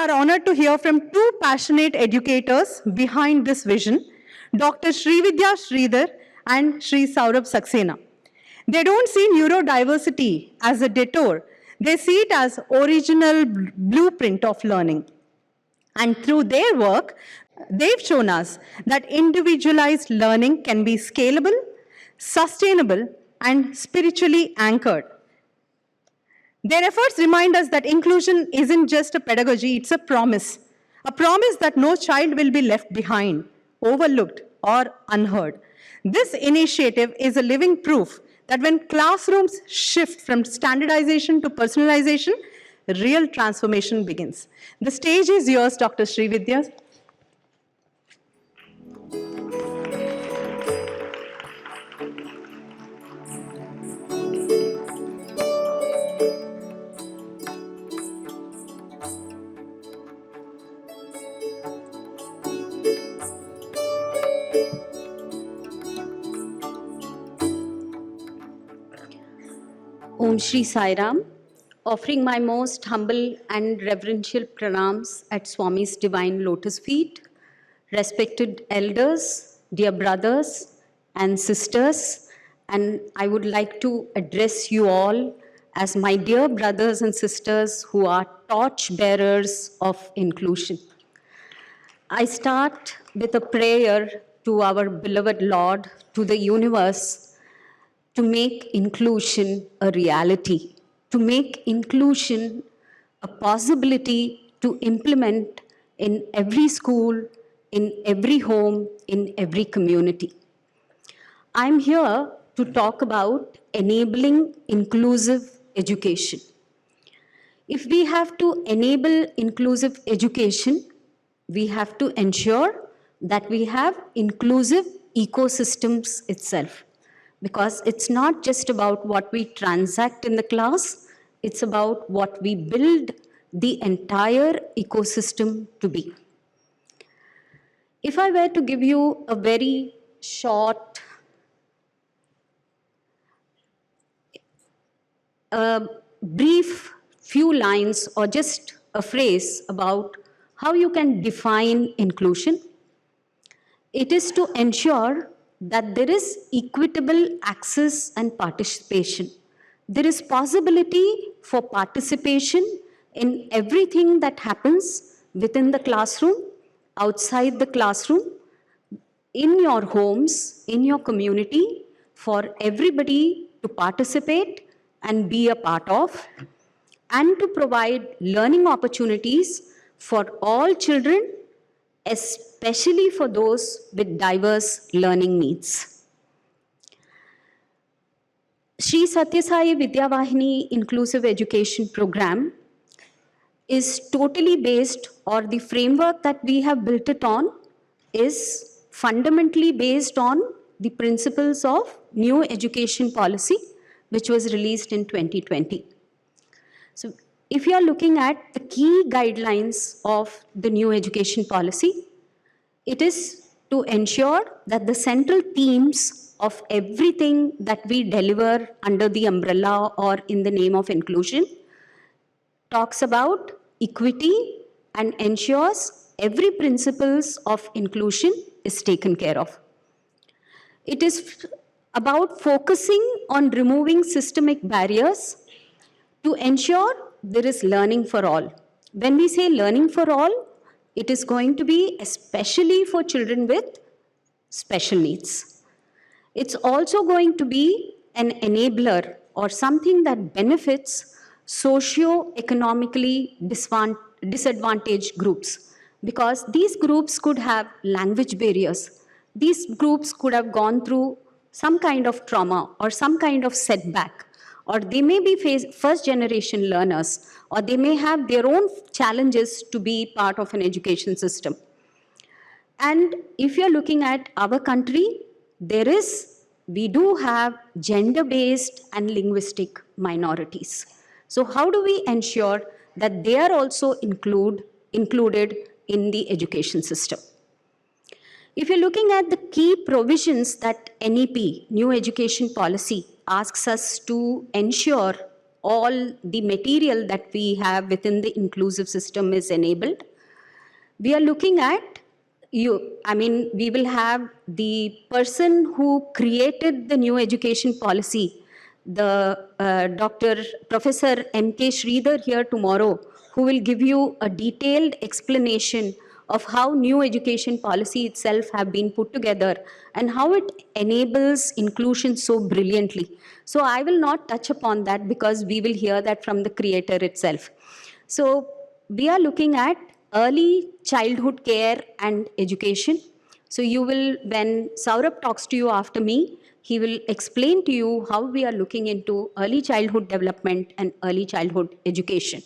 are honored to hear from two passionate educators behind this vision, Dr. Srividya Sridhar and Sri Saurabh Saxena. They don't see neurodiversity as a detour. They see it as original blueprint of learning. And through their work, they've shown us that individualized learning can be scalable, sustainable, and spiritually anchored. Their efforts remind us that inclusion isn't just a pedagogy, it's a promise that no child will be left behind, overlooked, or unheard. This initiative is a living proof that when classrooms shift from standardization to personalization, real transformation begins. The stage is yours, Dr. Srividya. Om Shri Sai Ram, offering my most humble and reverential pranams at Swami's divine lotus feet, respected elders, dear brothers and sisters, and I would like to address you all as my dear brothers and sisters who are torch bearers of inclusion. I start with a prayer to our beloved Lord, to the universe, to make inclusion a reality, to make inclusion a possibility to implement in every school, in every home, in every community. I'm here to talk about enabling inclusive education. If we have to enable inclusive education, we have to ensure that we have inclusive ecosystems itself. Because it's not just about what we transact in the class, it's about what we build the entire ecosystem to be. If I were to give you a very short, brief few lines or just a phrase about how you can define inclusion, it is to ensure that there is equitable access and participation. There is possibility for participation in everything that happens within the classroom, outside the classroom, in your homes, in your community, for everybody to participate and be a part of, and to provide learning opportunities for all children, especially for those with diverse learning needs. Sri Sathya Sai Vidya Vahini Inclusive Education Program is totally based, or the framework that we have built it on is fundamentally based on the principles of new education policy, which was released in 2020. So if you are looking at the key guidelines of the new education policy, it is to ensure that the central themes of everything that we deliver under the umbrella or in the name of inclusion talks about equity and ensures every principles of inclusion is taken care of. It is about focusing on removing systemic barriers to ensure there is learning for all. When we say learning for all, it is going to be especially for children with special needs. It's also going to be an enabler or something that benefits socio-economically disadvantaged groups, because these groups could have language barriers. These groups could have gone through some kind of trauma or some kind of setback, or they may be first-generation learners, or they may have their own challenges to be part of an education system. And if you're looking at our country, we do have gender-based and linguistic minorities. So how do we ensure that they are also included in the education system? If you're looking at the key provisions that NEP, New Education Policy, asks us to ensure all the material that we have within the inclusive system is enabled. We are looking at we will have the person who created the new education policy, the Dr. Professor M.K. Sridhar here tomorrow, who will give you a detailed explanation of how new education policy itself have been put together and how it enables inclusion so brilliantly. So I will not touch upon that because we will hear that from the creator itself. So we are looking at early childhood care and education. So you will, when Saurabh talks to you after me, he will explain to you how we are looking into early childhood development and early childhood education.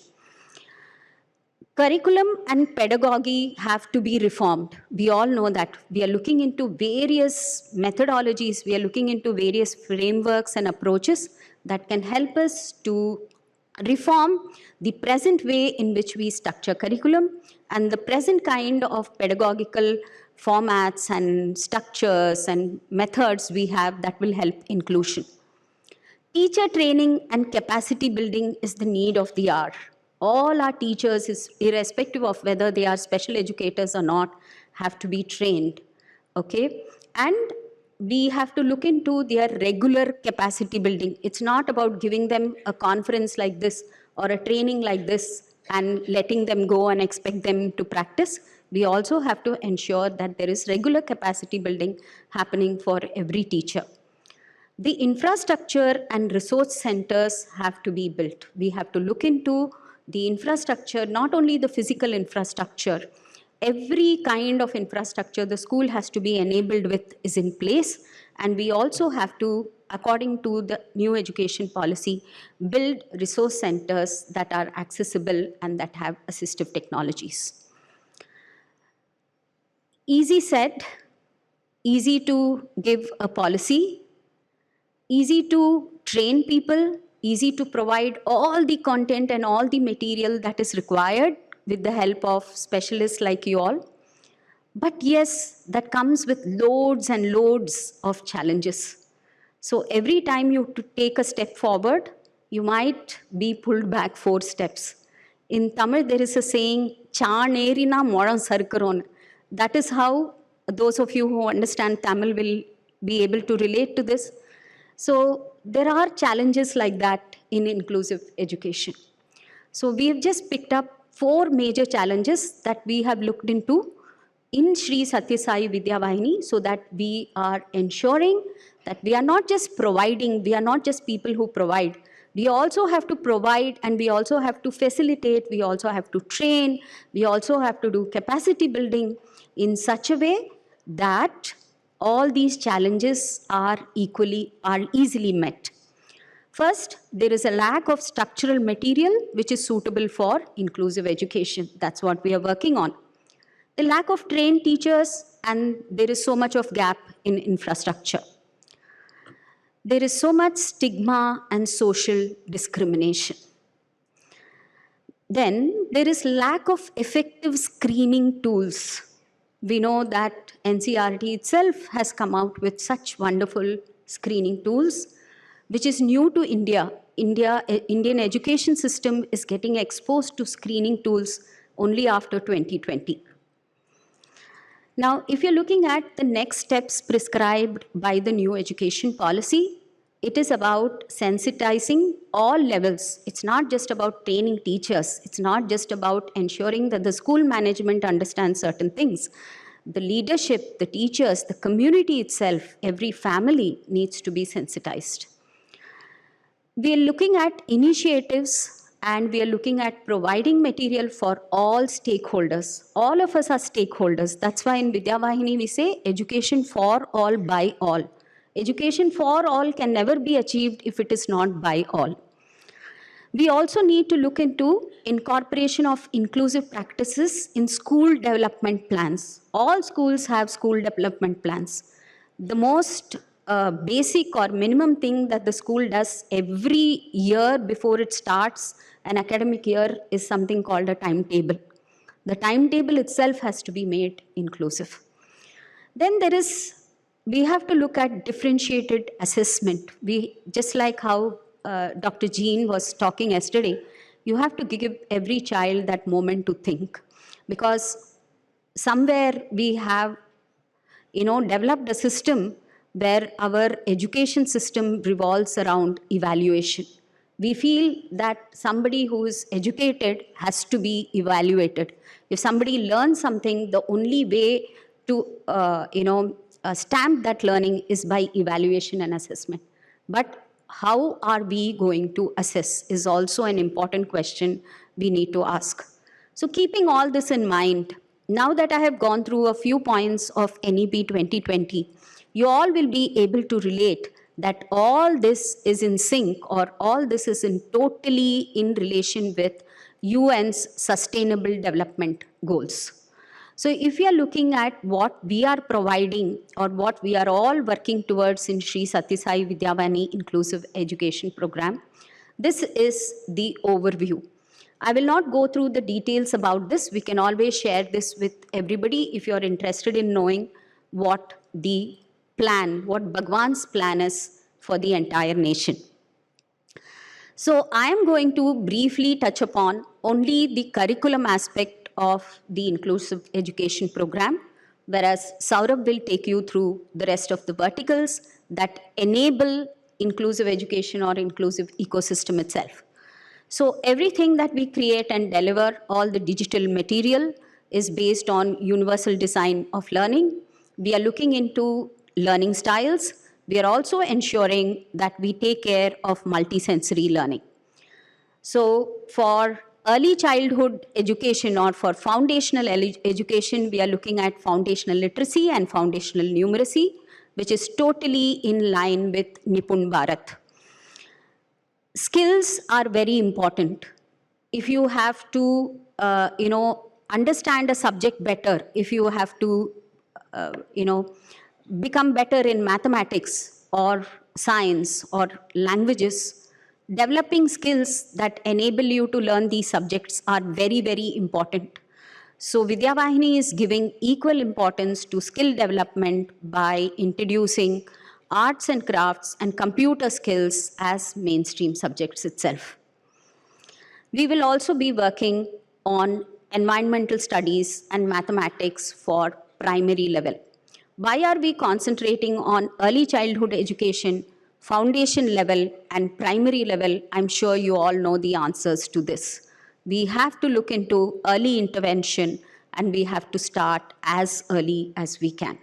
Curriculum and pedagogy have to be reformed. We all know that. We are looking into various methodologies, we are looking into various frameworks and approaches that can help us to reform the present way in which we structure curriculum and the present kind of pedagogical formats and structures and methods we have that will help inclusion. Teacher training and capacity building is the need of the hour. All our teachers, irrespective of whether they are special educators or not, have to be trained, okay? And we have to look into their regular capacity building. It's not about giving them a conference like this or a training like this and letting them go and expect them to practice. We also have to ensure that there is regular capacity building happening for every teacher. The infrastructure and resource centers have to be built. We have to look into the infrastructure, not only the physical infrastructure, every kind of infrastructure the school has to be enabled with is in place. And we also have to, according to the new education policy, build resource centers that are accessible and that have assistive technologies. Easy said, easy to give a policy, easy to train people, easy to provide all the content and all the material that is required with the help of specialists like you all. But yes, that comes with loads and loads of challenges. So every time you take a step forward, you might be pulled back 4 steps. In Tamil, there is a saying, "Chanerina moran sarkaron." That is how those of you who understand Tamil will be able to relate to this. So there are challenges like that in inclusive education. So we have just picked up 4 major challenges that we have looked into in Sri Sathya Sai Vidya Vahini, so that we are ensuring that we are not just providing, we are not just people who provide. We also have to provide and we also have to facilitate, we also have to train, we also have to do capacity building in such a way that all these challenges are easily met. First, there is a lack of structural material which is suitable for inclusive education. That's what we are working on. The lack of trained teachers, and there is so much of gap in infrastructure. There is so much stigma and social discrimination. Then there is lack of effective screening tools. We know that NCERT itself has come out with such wonderful screening tools, which is new to India. Indian education system is getting exposed to screening tools only after 2020. Now, if you're looking at the next steps prescribed by the new education policy, it is about sensitizing all levels. It's not just about training teachers. It's not just about ensuring that the school management understands certain things. The leadership, the teachers, the community itself, every family needs to be sensitized. We are looking at initiatives and we are looking at providing material for all stakeholders. All of us are stakeholders. That's why in Vidya Vahini we say education for all by all. Education for all can never be achieved if it is not by all. We also need to look into incorporation of inclusive practices in school development plans. All schools have school development plans. The most basic or minimum thing that the school does every year before it starts an academic year is something called a timetable. The timetable itself has to be made inclusive. Then we have to look at differentiated assessment. Just like how Dr. Jean was talking yesterday, you have to give every child that moment to think, because somewhere we have developed a system where our education system revolves around evaluation. We feel that somebody who is educated has to be evaluated. If somebody learns something, the only way to stamp that learning is by evaluation and assessment. But how are we going to assess is also an important question we need to ask. So keeping all this in mind, now that I have gone through a few points of NEP 2020, you all will be able to relate that all this is in sync, or all this is in totally in relation with UN's Sustainable Development Goals. So if we are looking at what we are providing or what we are all working towards in Sri Sathya Sai Vidya Vahini Inclusive Education Program, this is the overview. I will not go through the details about this. We can always share this with everybody if you're interested in knowing what the plan, what Bhagwan's plan is for the entire nation. So I am going to briefly touch upon only the curriculum aspect of the inclusive education program, whereas Saurabh will take you through the rest of the verticals that enable inclusive education or inclusive ecosystem itself. So everything that we create and deliver, all the digital material, is based on universal design of learning. We are looking into learning styles. We are also ensuring that we take care of multisensory learning. So for early childhood education or for foundational education, we are looking at foundational literacy and foundational numeracy, which is totally in line with Nipun Bharat. Skills are very important. If you have to, understand a subject better, if you have to, become better in mathematics or science or languages, developing skills that enable you to learn these subjects are very, very important. So Vidya Vahini is giving equal importance to skill development by introducing arts and crafts and computer skills as mainstream subjects itself. We will also be working on environmental studies and mathematics for primary level. Why are we concentrating on early childhood education, foundation level, and primary level? I'm sure you all know the answers to this. We have to look into early intervention, and we have to start as early as we can.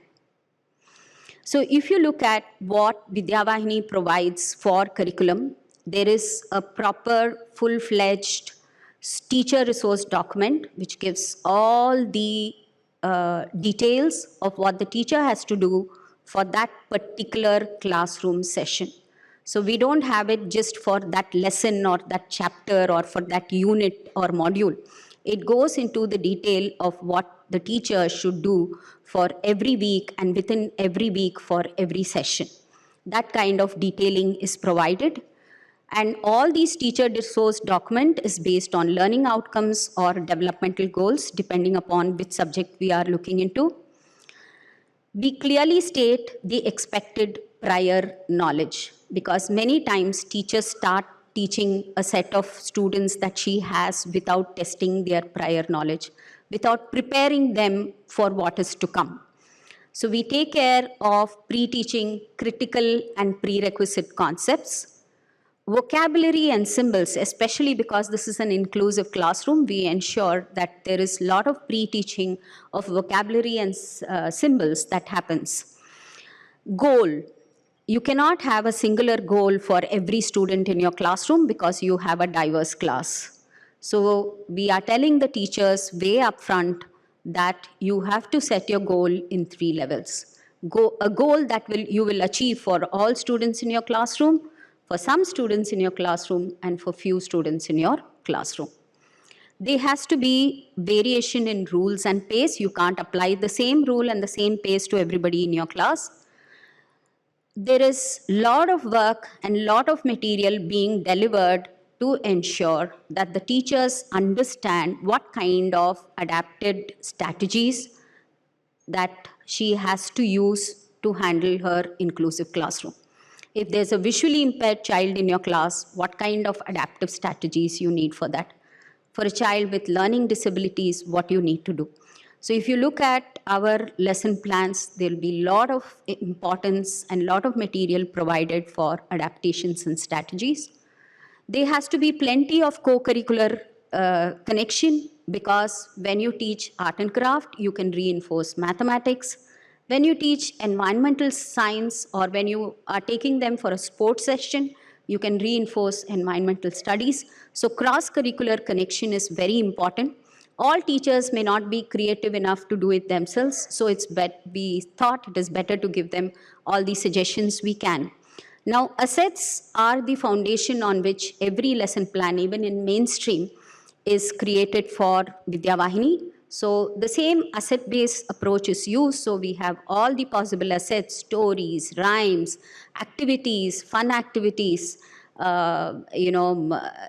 So if you look at what Vidya Vahini provides for curriculum, there is a proper full-fledged teacher resource document which gives all the details of what the teacher has to do for that particular classroom session. So we don't have it just for that lesson or that chapter or for that unit or module. It goes into the detail of what the teacher should do for every week and within every week for every session. That kind of detailing is provided. And all these teacher resource document is based on learning outcomes or developmental goals, depending upon which subject we are looking into. We clearly state the expected prior knowledge, because many times teachers start teaching a set of students that she has without testing their prior knowledge, without preparing them for what is to come. So we take care of pre-teaching critical and prerequisite concepts. Vocabulary and symbols, especially because this is an inclusive classroom, we ensure that there is a lot of pre-teaching of vocabulary and symbols that happens. Goal. You cannot have a singular goal for every student in your classroom because you have a diverse class. So we are telling the teachers way up front that you have to set your goal in 3 levels. A goal that you will achieve for all students in your classroom, for some students in your classroom, and for few students in your classroom. There has to be variation in rules and pace. You can't apply the same rule and the same pace to everybody in your class. There is a lot of work and lot of material being delivered to ensure that the teachers understand what kind of adapted strategies that she has to use to handle her inclusive classroom. If there's a visually impaired child in your class, what kind of adaptive strategies you need for that? For a child with learning disabilities, what you need to do. So if you look at our lesson plans, there'll be a lot of importance and a lot of material provided for adaptations and strategies. There has to be plenty of co-curricular connection, because when you teach art and craft, you can reinforce mathematics. When you teach environmental science, or when you are taking them for a sports session, you can reinforce environmental studies. So cross-curricular connection is very important. All teachers may not be creative enough to do it themselves, so we thought it is better to give them all the suggestions we can. Now, assets are the foundation on which every lesson plan, even in mainstream, is created for Vidya Vahini. So the same asset-based approach is used. So we have all the possible assets: stories, rhymes, activities, fun activities,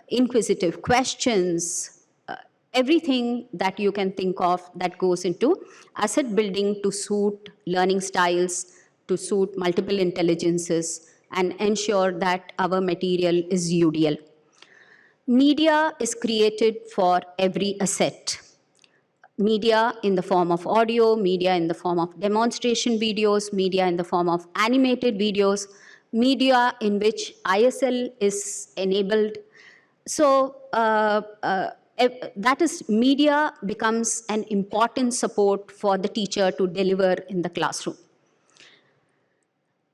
inquisitive questions, everything that you can think of that goes into asset building to suit learning styles, to suit multiple intelligences, and ensure that our material is UDL. Media is created for every asset. Media in the form of audio, media in the form of demonstration videos, media in the form of animated videos, media in which ISL is enabled. So that is, media becomes an important support for the teacher to deliver in the classroom.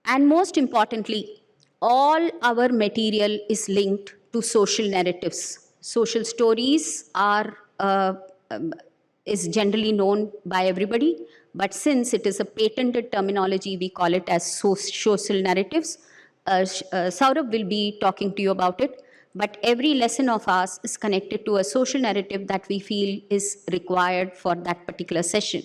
And most importantly, all our material is linked to social narratives. Social stories is generally known by everybody, but since it is a patented terminology, we call it as social narratives. Saurabh will be talking to you about it, but every lesson of ours is connected to a social narrative that we feel is required for that particular session.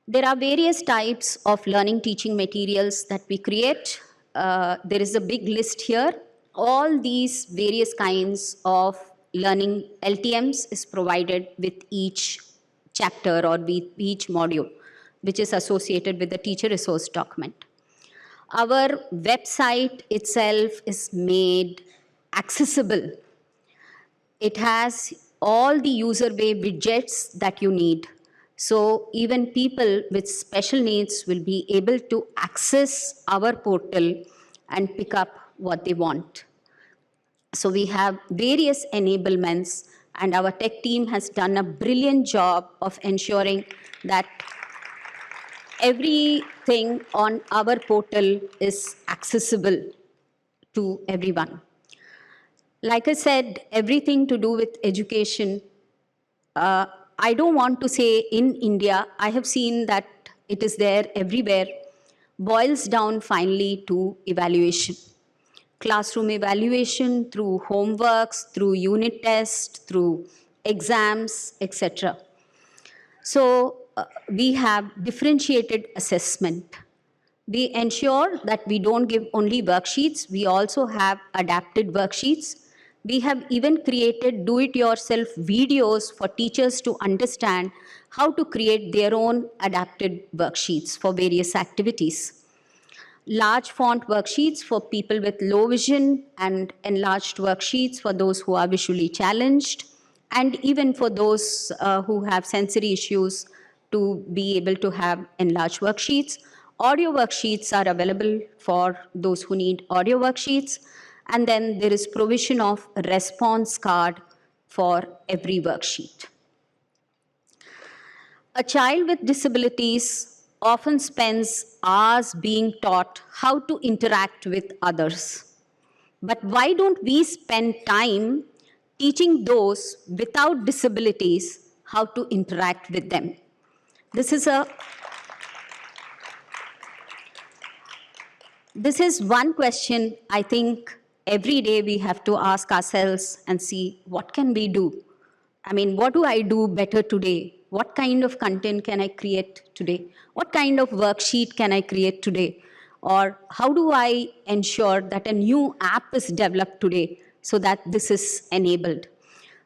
There are various types of learning teaching materials that we create. There is a big list here. All these various kinds of learning LTMs is provided with each chapter or with each module, which is associated with the teacher resource document. Our website itself is made accessible. It has all the user way widgets that you need. So even people with special needs will be able to access our portal and pick up what they want. So we have various enablements, and our tech team has done a brilliant job of ensuring that everything on our portal is accessible to everyone. Like I said, everything to do with education, I don't want to say in India, I have seen that it is there everywhere, boils down finally to evaluation. Classroom evaluation through homeworks, through unit tests, through exams, etc. So we have differentiated assessment. We ensure that we don't give only worksheets, we also have adapted worksheets. We have even created do-it-yourself videos for teachers to understand how to create their own adapted worksheets for various activities. Large font worksheets for people with low vision, and enlarged worksheets for those who are visually challenged, and even for those who have sensory issues to be able to have enlarged worksheets. Audio worksheets are available for those who need audio worksheets. And then there is provision of a response card for every worksheet. A child with disabilities often spends hours being taught how to interact with others. But why don't we spend time teaching those without disabilities how to interact with them? This is one question I think every day we have to ask ourselves and see, what can we do? I mean, what do I do better today? What kind of content can I create today? What kind of worksheet can I create today? Or how do I ensure that a new app is developed today so that this is enabled?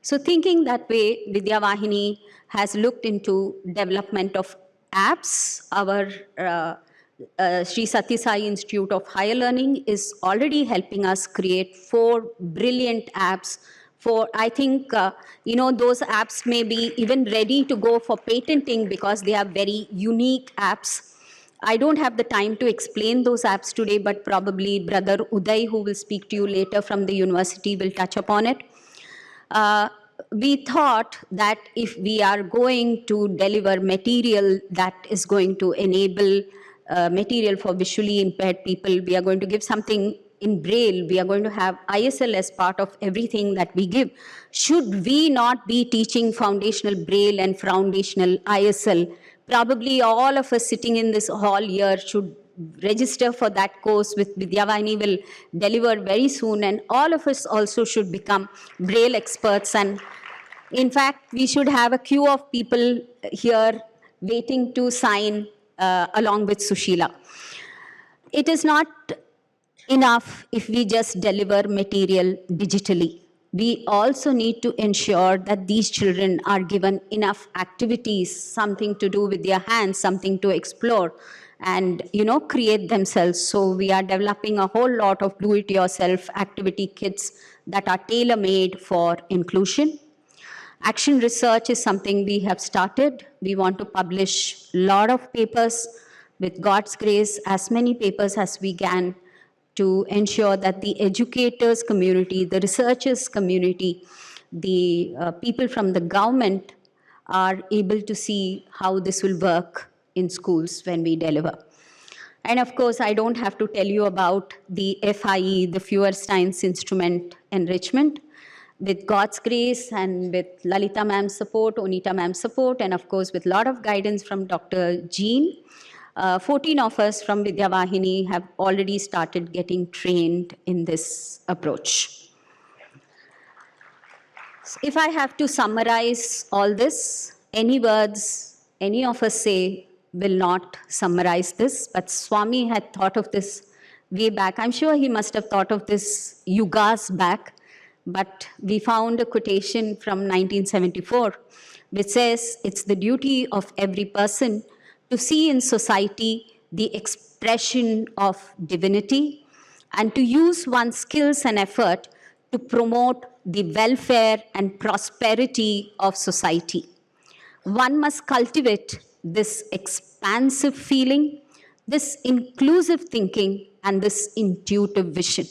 So thinking that way, Vidya Vahini has looked into development of apps. Our Sri Sathya Sai Institute of Higher Learning is already helping us create 4 brilliant apps. For I think those apps may be even ready to go for patenting because they are very unique apps. I don't have the time to explain those apps today, but probably Brother Uday, who will speak to you later from the university, will touch upon it. Uh, we thought that if we are going to deliver material that is going to enable material for visually impaired people, we are going to give something in Braille, we are going to have ISL as part of everything that we give. Should we not be teaching foundational Braille and foundational ISL? Probably all of us sitting in this hall here should register for that course with Vidya. Vahini will deliver very soon, and all of us also should become Braille experts. And in fact, we should have a queue of people here waiting to sign along with Sushila. It is not enough if we just deliver material digitally. We also need to ensure that these children are given enough activities, something to do with their hands, something to explore, and create themselves. So we are developing a whole lot of do-it-yourself activity kits that are tailor-made for inclusion. Action research is something we have started. We want to publish a lot of papers, with God's grace, as many papers as we can, to ensure that the educators community, the researchers community, the people from the government are able to see how this will work in schools when we deliver. And of course, I don't have to tell you about the FIE, the Feuerstein's instrument enrichment. With God's grace and with Lalita ma'am's support, Onita ma'am's support, and of course with a lot of guidance from Dr. Jean, 14 of us from Vidya Vahini have already started getting trained in this approach. If I have to summarize all this, any words any of us say will not summarize this, but Swami had thought of this way back. I'm sure he must have thought of this yugas back, but we found a quotation from 1974 which says, "It's the duty of every person to see in society the expression of divinity and to use one's skills and effort to promote the welfare and prosperity of society. One must cultivate this expansive feeling, this inclusive thinking, and this intuitive vision."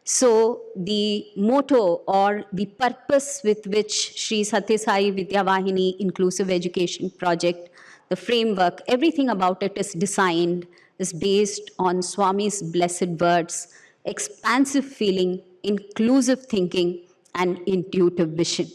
So the motto or the purpose with which Sri Sathya Sai Vidya Vahini Inclusive Education Project, the framework, everything about it is designed, is based on Swami's blessed words: expansive feeling, inclusive thinking, and intuitive vision.